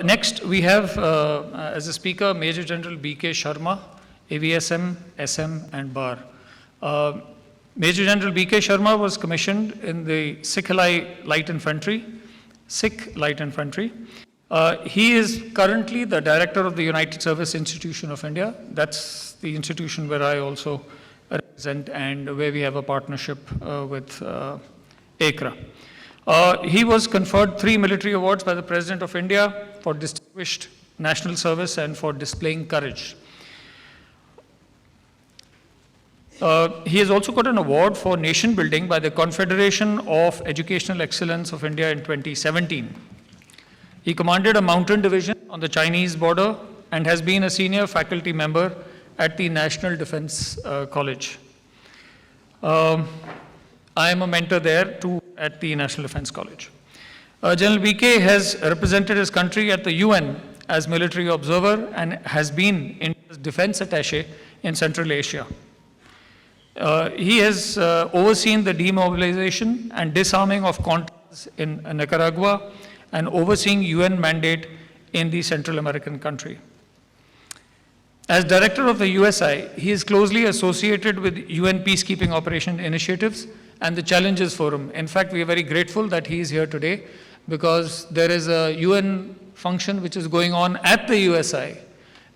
Next, we have as a speaker Major General B.K. Sharma, AVSM, SM, and BAR. Major General B.K. Sharma was commissioned in the Sikh Light Infantry. He is currently the director of the United Service Institution of India. That's the institution where I also represent and where we have a partnership with AICRA. He was conferred 3 military awards by the President of India for distinguished national service and for displaying courage. He has also got an award for nation building by the Confederation of Educational Excellence of India in 2017. He commanded a mountain division on the Chinese border and has been a senior faculty member at the National Defense College. I am a mentor there too at the National Defense College. General BK has represented his country at the UN as military observer and has been India's defense attaché in Central Asia. He has overseen the demobilization and disarming of Contras in Nicaragua and overseeing UN mandate in the Central American country. As director of the USI, he is closely associated with UN peacekeeping operation initiatives and the Challenges Forum. In fact, we are very grateful that he is here today because there is a UN function which is going on at the USI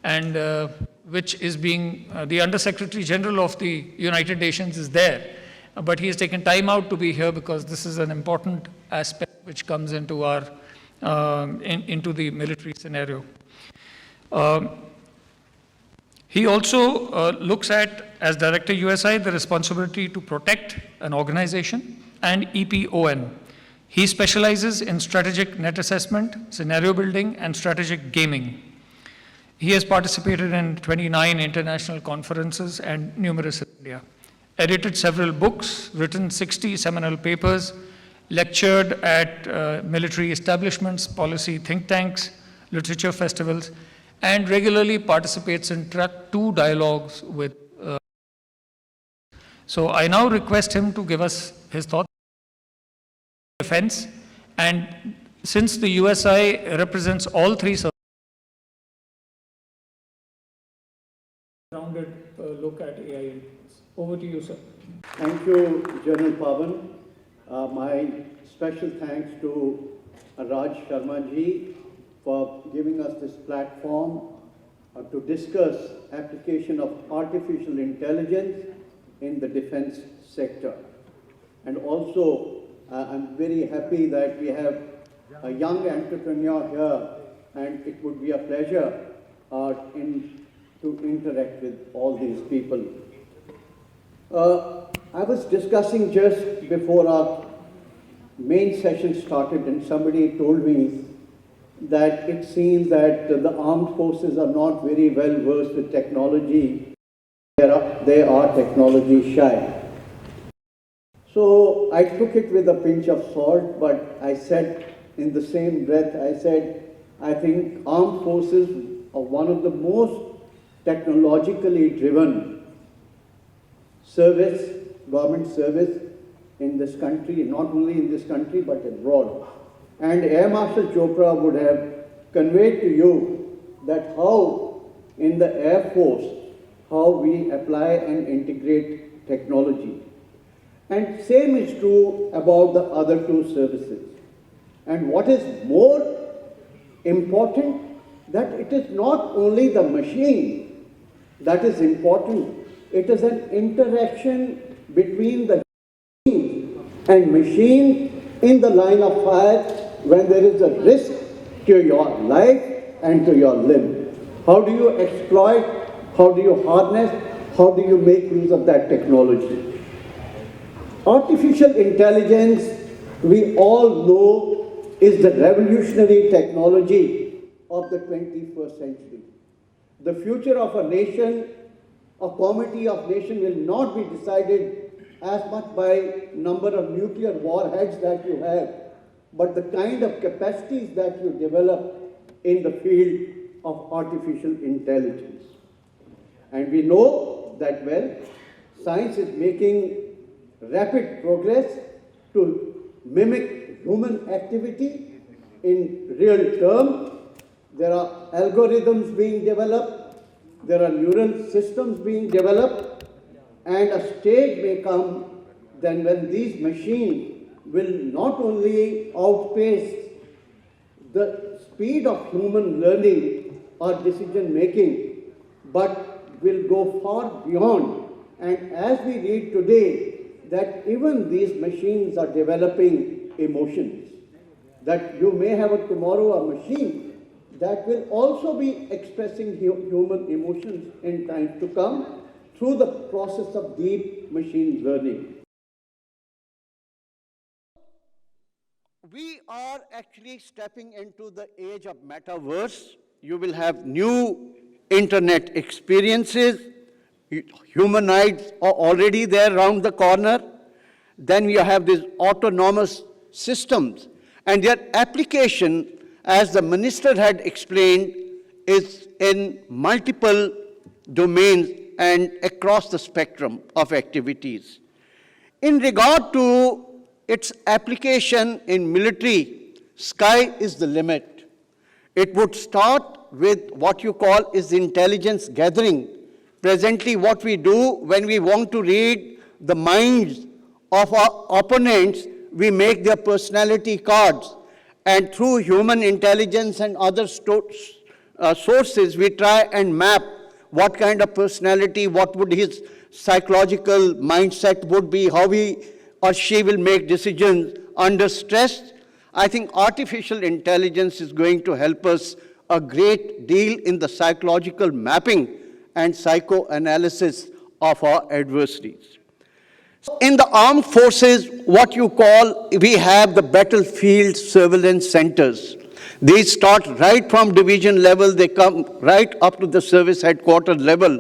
and which is being, the Under-Secretary General of the United Nations is there. But he has taken time out to be here because this is an important aspect which comes into our, into the military scenario. He also looks at, as Director USI, the responsibility to protect an organization and EPON. He specializes in strategic net assessment, scenario building, and strategic gaming. He has participated in 29 international conferences and numerous in India. Edited several books, written 60 seminal papers, lectured at military establishments, policy think tanks, literature festivals, and regularly participates in track 2 dialogues with. So I now request him to give us his thoughts on defense. And since the USI represents all 3 services, rounded look at AI. Over to you, sir. Thank you, General Bhawan. My special thanks to Raj Sharma ji for giving us this platform to discuss application of artificial intelligence in the defense sector. And also, I'm very happy that we have a young entrepreneur here, and it would be a pleasure to interact with all these people. I was discussing just before our main session started, and somebody told me that it seems that the armed forces are not very well versed with technology. They are technology shy. So I took it with a pinch of salt, but I said in the same breath, I think armed forces are one of the most technologically driven government service in this country, not only in this country but abroad. And Air Marshal Chopra would have conveyed to you that how in the Air Force, how we apply and integrate technology. And same is true about the other 2 services. And what is more important, that it is not only the machine that is important, it is an interaction between the and machine in the line of fire when there is a risk to your life and to your limb. How do you exploit? How do you harness? How do you make use of that technology? Artificial intelligence, we all know, is the revolutionary technology of the 21st century. The future of a nation, a comity of nations will not be decided as much by number of nuclear warheads that you have, but the kind of capacities that you develop in the field of artificial intelligence. And we know that, well, science is making rapid progress to mimic human activity in real terms, there are algorithms being developed, there are neural systems being developed, and a stage may come then when these machines will not only outpace the speed of human learning or decision making, but will go far beyond. And as we read today, that even these machines are developing emotions. That you may have tomorrow a machine that will also be expressing human emotions in time to come through the process of deep machine learning. We are actually stepping into the age of metaverse. You will have new internet experiences. Humanoids are already there around the corner. Then you have these autonomous systems. And their application, as the minister had explained, is in multiple domains and across the spectrum of activities. In regard to its application in military, sky is the limit. It would start with what you call is intelligence gathering. Presently, what we do when we want to read the minds of our opponents, we make their personality cards. And through human intelligence and other sources, we try and map what kind of personality, what would his psychological mindset would be, how he or she will make decisions under stress. I think artificial intelligence is going to help us a great deal in the psychological mapping and psychoanalysis of our adversaries. In the armed forces, what you call, we have the battlefield surveillance centers. These start right from division level, they come right up to the service headquarters level,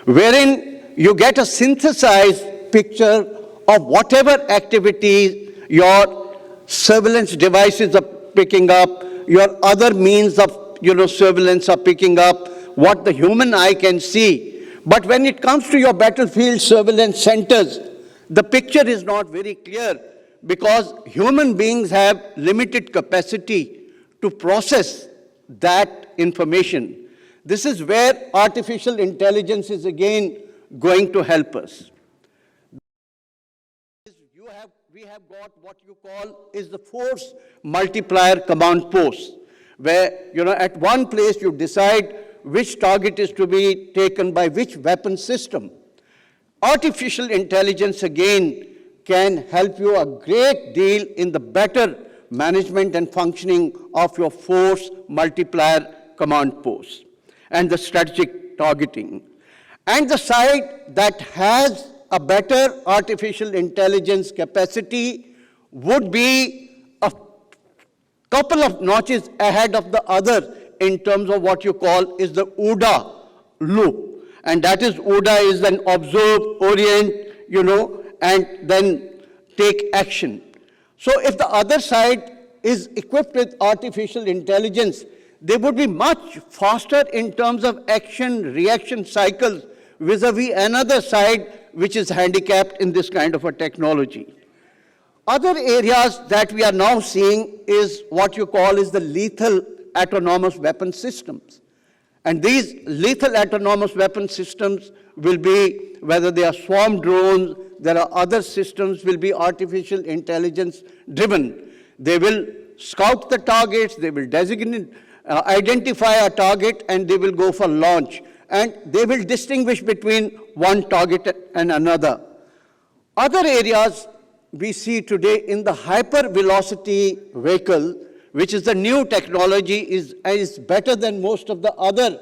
wherein you get a synthesized picture of whatever activities your surveillance devices are picking up, your other means of surveillance are picking up, what the human eye can see. But when it comes to your battlefield surveillance centers, the picture is not very clear because human beings have limited capacity to process that information. This is where artificial intelligence is again going to help us. We have got what you call is the force multiplier command post, where at one place you decide which target is to be taken by which weapon system. Artificial intelligence again can help you a great deal in the better management and functioning of your force multiplier command post and the strategic targeting. And the side that has a better artificial intelligence capacity would be a couple of notches ahead of the other in terms of what you call is the OODA loop. And that is, OODA is then observe, orient, and then take action. So if the other side is equipped with artificial intelligence, they would be much faster in terms of action-reaction cycles vis-a-vis another side which is handicapped in this kind of a technology. Other areas that we are now seeing is what you call is the lethal autonomous weapon systems. And these lethal autonomous weapon systems will be, whether they are swarm drones, there are other systems will be artificial intelligence driven. They will scout the targets, they will designate, identify a target, and they will go for launch. And they will distinguish between one target and another. Other areas we see today in the hyper-velocity vehicle, which is the new technology, is better than most of the other,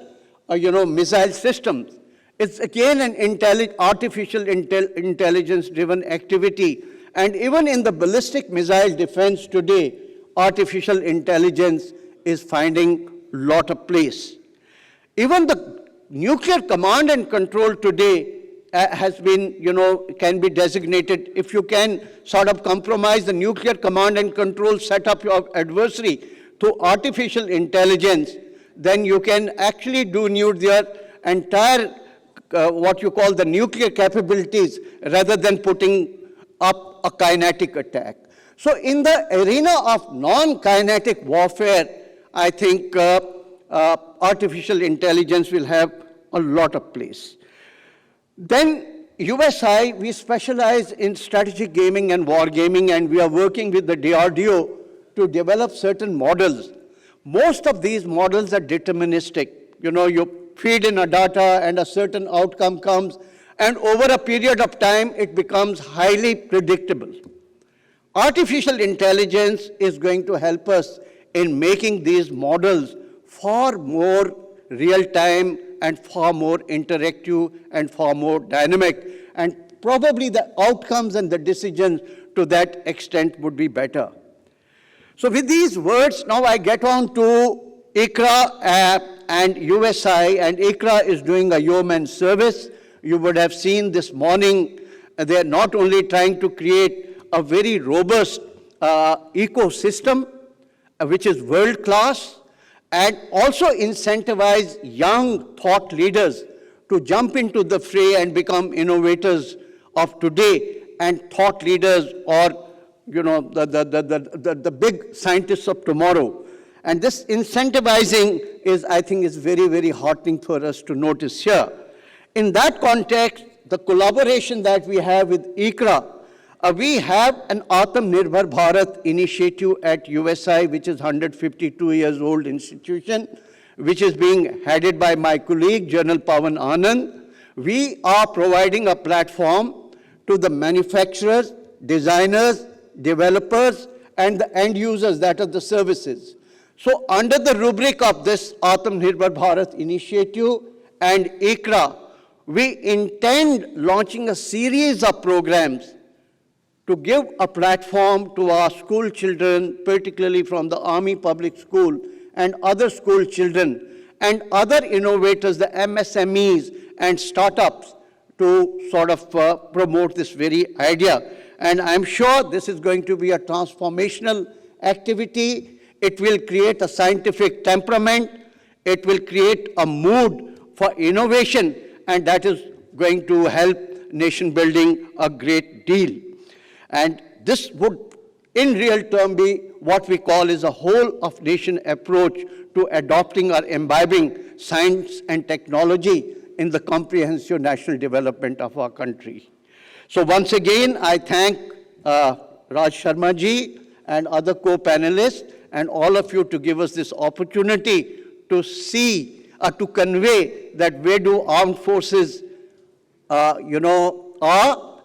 missile systems. It's again an artificial intelligence-driven activity. And even in the ballistic missile defense today, artificial intelligence is finding a lot of place. Even the nuclear command and control today has been, can be designated. If you can sort of compromise the nuclear command and control setup of adversary through artificial intelligence, then you can actually do their entire, what you call the nuclear capabilities, rather than putting up a kinetic attack. So in the arena of non-kinetic warfare, I think artificial intelligence will have a lot of place. Then USI, we specialize in strategic gaming and war gaming, and we are working with the DRDO to develop certain models. Most of these models are deterministic. You know, you feed in a data and a certain outcome comes, and over a period of time, it becomes highly predictable. Artificial intelligence is going to help us in making these models far more real-time and far more interactive and far more dynamic, and probably the outcomes and the decisions to that extent would be better. So with these words, now I get on to AICRA and USI, and AICRA is doing a yeoman's service. You would have seen this morning, they are not only trying to create a very robust ecosystem, which is world-class, and also incentivize young thought leaders to jump into the fray and become innovators of today and thought leaders, or the big scientists of tomorrow. And this incentivizing is, I think, is very, very heartening for us to notice here. In that context, the collaboration that we have with AICRA, we have an Atmanirbhar Bharat initiative at USI, which is 152 years old institution, which is being headed by my colleague, General Bhawan Anand. We are providing a platform to the manufacturers, designers, developers, and the end users, that are the services. So under the rubric of this Atmanirbhar Bharat initiative and AICRA, we intend launching a series of programs to give a platform to our school children, particularly from the Army Public School and other school children, and other innovators, the MSMEs and startups, to sort of promote this very idea. And I'm sure this is going to be a transformational activity. It will create a scientific temperament. It will create a mood for innovation, and that is going to help nation building a great deal. And this would, in real term, be what we call is a whole of nation approach to adopting or imbibing science and technology in the comprehensive national development of our country. So once again, I thank Raj Sharma ji and other co-panelists and all of you to give us this opportunity to see, to convey that where do armed forces, are,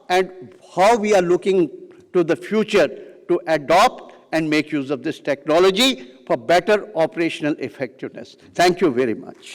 and how we are looking to the future to adopt and make use of this technology for better operational effectiveness. Thank you very much.